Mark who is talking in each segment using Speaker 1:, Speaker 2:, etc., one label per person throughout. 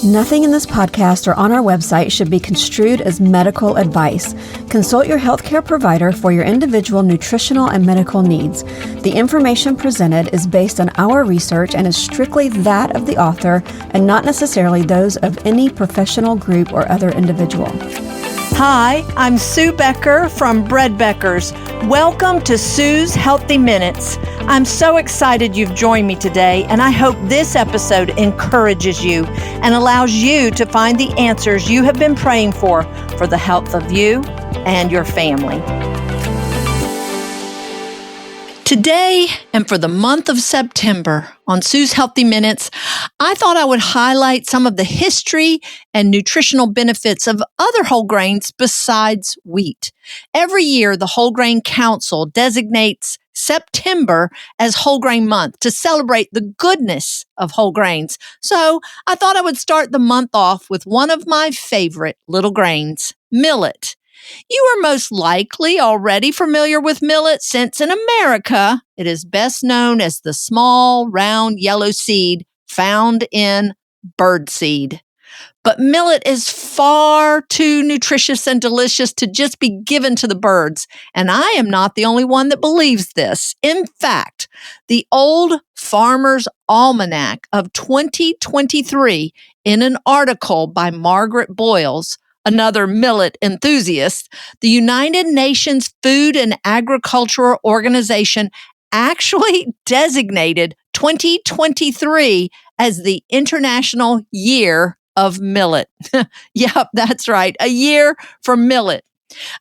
Speaker 1: Nothing in this podcast or on our website should be construed as medical advice. Consult your healthcare provider for your individual nutritional and medical needs. The information presented is based on our research and is strictly that of the author and not necessarily those of any professional group or other individual.
Speaker 2: Hi, I'm Sue Becker from Bread Beckers. Welcome to Sue's Healthy Minutes. I'm so excited you've joined me today, and I hope this episode encourages you and allows you to find the answers you have been praying for the health of you and your family. Today, and for the month of September, on Sue's Healthy Minutes, I thought I would highlight some of the history and nutritional benefits of other whole grains besides wheat. Every year, the Whole Grain Council designates September as Whole Grain Month to celebrate the goodness of whole grains. So I thought I would start the month off with one of my favorite little grains, millet. You are most likely already familiar with millet since in America, it is best known as the small, round, yellow seed found in birdseed. But millet is far too nutritious and delicious to just be given to the birds. And I am not the only one that believes this. In fact, the Old Farmer's Almanac of 2023, in an article by Margaret Boyles, another millet enthusiast, the United Nations Food and Agriculture Organization actually designated 2023 as the International Year of Millet. Yep, that's right. A year for millet.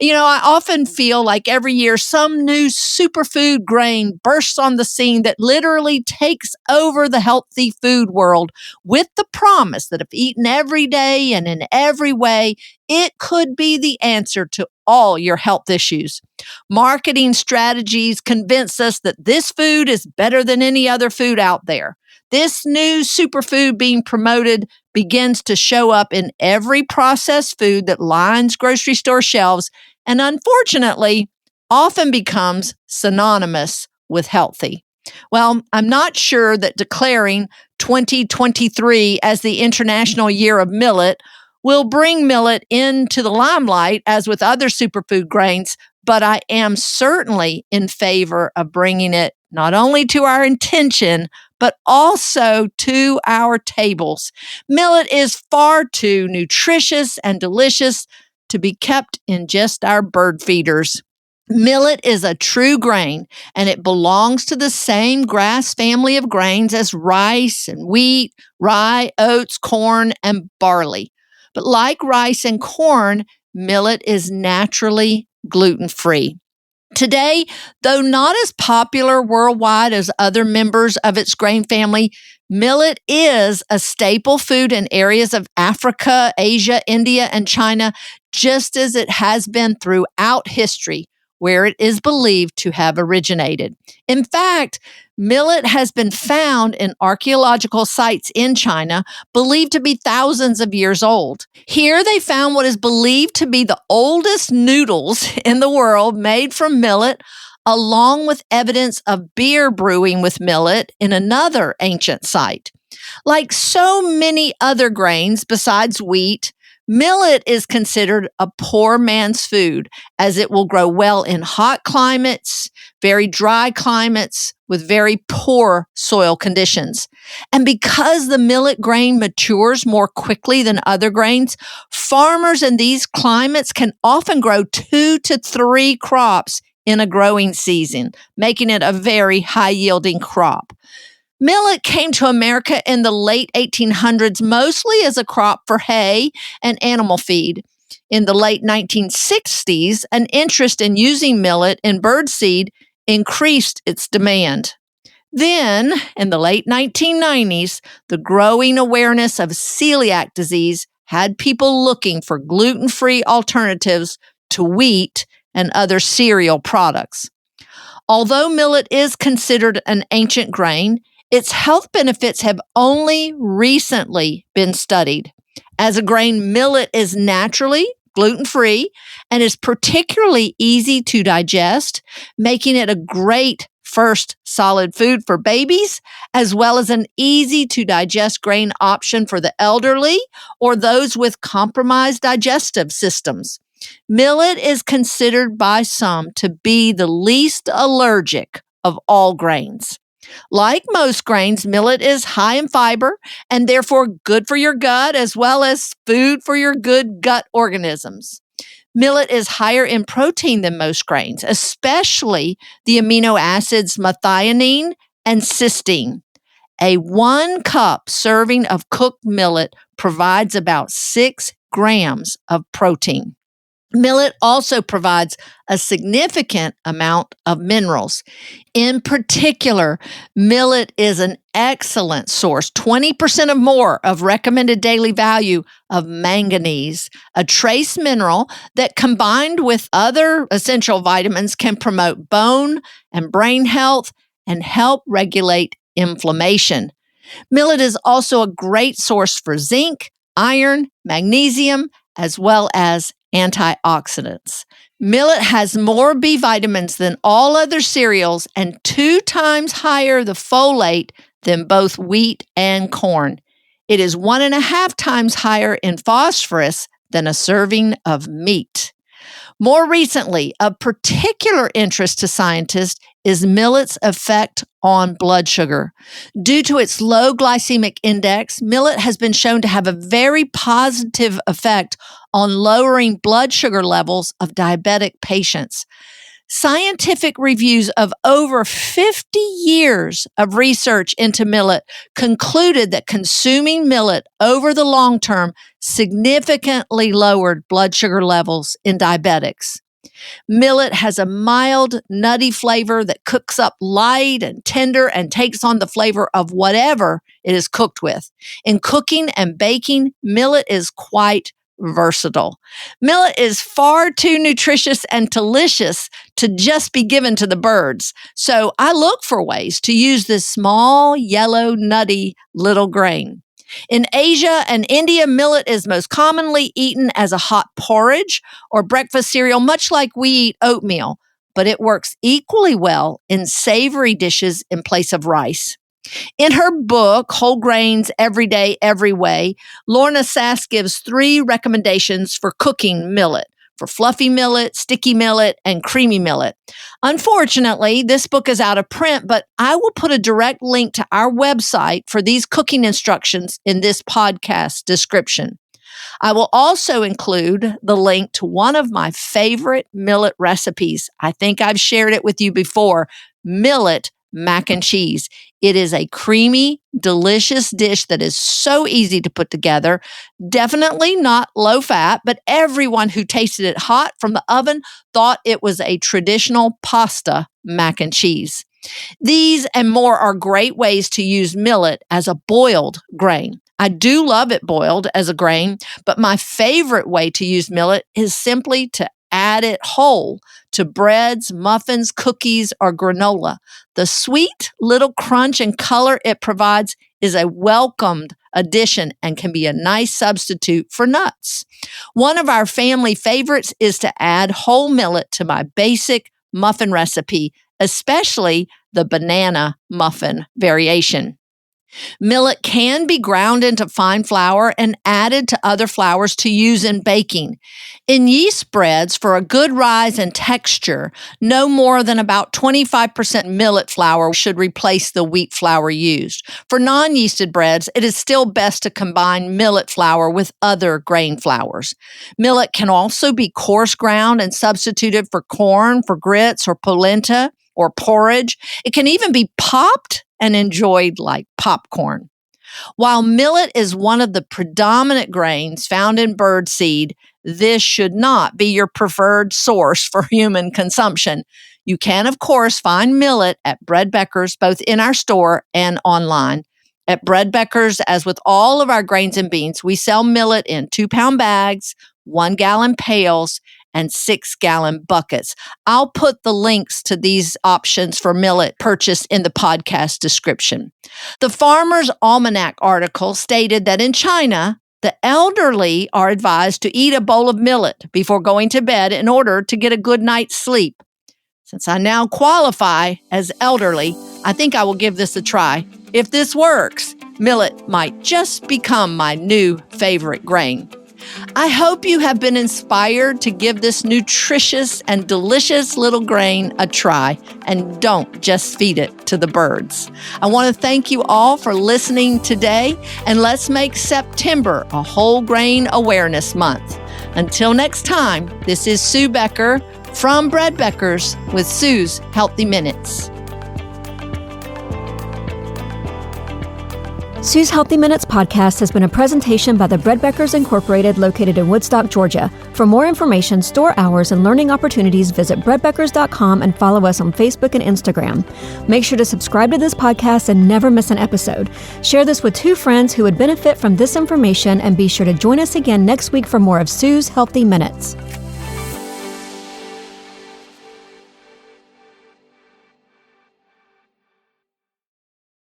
Speaker 2: You know, I often feel like every year some new superfood grain bursts on the scene that literally takes over the healthy food world with the promise that if eaten every day and in every way, it could be the answer to all your health issues. Marketing strategies convince us that this food is better than any other food out there. This new superfood being promoted begins to show up in every processed food that lines grocery store shelves and unfortunately often becomes synonymous with healthy. Well, I'm not sure that declaring 2023 as the International Year of Millet will bring millet into the limelight as with other superfood grains, but I am certainly in favor of bringing it not only to our intention, but also to our tables. Millet is far too nutritious and delicious to be kept in just our bird feeders. Millet is a true grain, and it belongs to the same grass family of grains as rice and wheat, rye, oats, corn, and barley. But like rice and corn, millet is naturally gluten-free. Today, though not as popular worldwide as other members of its grain family, millet is a staple food in areas of Africa, Asia, India, and China, just as it has been throughout history, where it is believed to have originated. In fact, millet has been found in archaeological sites in China, believed to be thousands of years old. Here they found what is believed to be the oldest noodles in the world made from millet, along with evidence of beer brewing with millet in another ancient site. Like so many other grains besides wheat, millet is considered a poor man's food as it will grow well in hot climates, very dry climates with very poor soil conditions. And because the millet grain matures more quickly than other grains, farmers in these climates can often grow 2 to 3 crops in a growing season, making it a very high-yielding crop. Millet came to America in the late 1800s mostly as a crop for hay and animal feed. In the late 1960s, an interest in using millet in birdseed increased its demand. Then, in the late 1990s, the growing awareness of celiac disease had people looking for gluten-free alternatives to wheat and other cereal products. Although millet is considered an ancient grain, its health benefits have only recently been studied. As a grain, millet is naturally gluten-free and is particularly easy to digest, making it a great first solid food for babies, as well as an easy-to-digest grain option for the elderly or those with compromised digestive systems. Millet is considered by some to be the least allergic of all grains. Like most grains, millet is high in fiber and therefore good for your gut as well as food for your good gut organisms. Millet is higher in protein than most grains, especially the amino acids methionine and cysteine. A 1 cup serving of cooked millet provides about 6 grams of protein. Millet also provides a significant amount of minerals. In particular, millet is an excellent source, 20% or more of recommended daily value of manganese, a trace mineral that combined with other essential vitamins can promote bone and brain health and help regulate inflammation. Millet is also a great source for zinc, iron, magnesium, as well as antioxidants. Millet has more B vitamins than all other cereals and 2 times higher the folate than both wheat and corn. It is 1.5 times higher in phosphorus than a serving of meat. More recently, of particular interest to scientists is millet's effect on blood sugar. Due to its low glycemic index, millet has been shown to have a very positive effect on lowering blood sugar levels of diabetic patients. Scientific reviews of over 50 years of research into millet concluded that consuming millet over the long term significantly lowered blood sugar levels in diabetics. Millet has a mild, nutty flavor that cooks up light and tender and takes on the flavor of whatever it is cooked with. In cooking and baking, millet is quite versatile. Millet is far too nutritious and delicious to just be given to the birds. So I look for ways to use this small, yellow, nutty little grain. In Asia and India, millet is most commonly eaten as a hot porridge or breakfast cereal, much like we eat oatmeal, but it works equally well in savory dishes in place of rice. In her book, Whole Grains Every Day, Every Way, Lorna Sass gives 3 recommendations for cooking millet: for fluffy millet, sticky millet, and creamy millet. Unfortunately, this book is out of print, but I will put a direct link to our website for these cooking instructions in this podcast description. I will also include the link to one of my favorite millet recipes. I think I've shared it with you before: millet mac and cheese. It is a creamy, delicious dish that is so easy to put together. Definitely not low fat, but everyone who tasted it hot from the oven thought it was a traditional pasta mac and cheese. These and more are great ways to use millet as a boiled grain. I do love it boiled as a grain, but my favorite way to use millet is simply to add it whole to breads, muffins, cookies, or granola. The sweet little crunch and color it provides is a welcomed addition and can be a nice substitute for nuts. One of our family favorites is to add whole millet to my basic muffin recipe, especially the banana muffin variation. Millet can be ground into fine flour and added to other flours to use in baking. In yeast breads, for a good rise in texture, no more than about 25% millet flour should replace the wheat flour used. For non-yeasted breads, it is still best to combine millet flour with other grain flours. Millet can also be coarse ground and substituted for corn, for grits, or polenta, or porridge. It can even be popped and enjoyed like popcorn. While millet is one of the predominant grains found in birdseed, this should not be your preferred source for human consumption. You can, of course, find millet at Bread Becker's, both in our store and online. At Bread Becker's, as with all of our grains and beans, we sell millet in 2-pound bags, 1-gallon pails, and 6-gallon buckets. I'll put the links to these options for millet purchased in the podcast description. The Farmer's Almanac article stated that in China, the elderly are advised to eat a bowl of millet before going to bed in order to get a good night's sleep. Since I now qualify as elderly, I think I will give this a try. If this works, millet might just become my new favorite grain. I hope you have been inspired to give this nutritious and delicious little grain a try and don't just feed it to the birds. I want to thank you all for listening today, and let's make September a Whole Grain Awareness Month. Until next time, this is Sue Becker from Bread Beckers with Sue's Healthy Minutes.
Speaker 1: Sue's Healthy Minutes podcast has been a presentation by the Bread Beckers Incorporated located in Woodstock, Georgia. For more information, store hours, and learning opportunities, visit breadbeckers.com and follow us on Facebook and Instagram. Make sure to subscribe to this podcast and never miss an episode. Share this with 2 friends who would benefit from this information, and be sure to join us again next week for more of Sue's Healthy Minutes.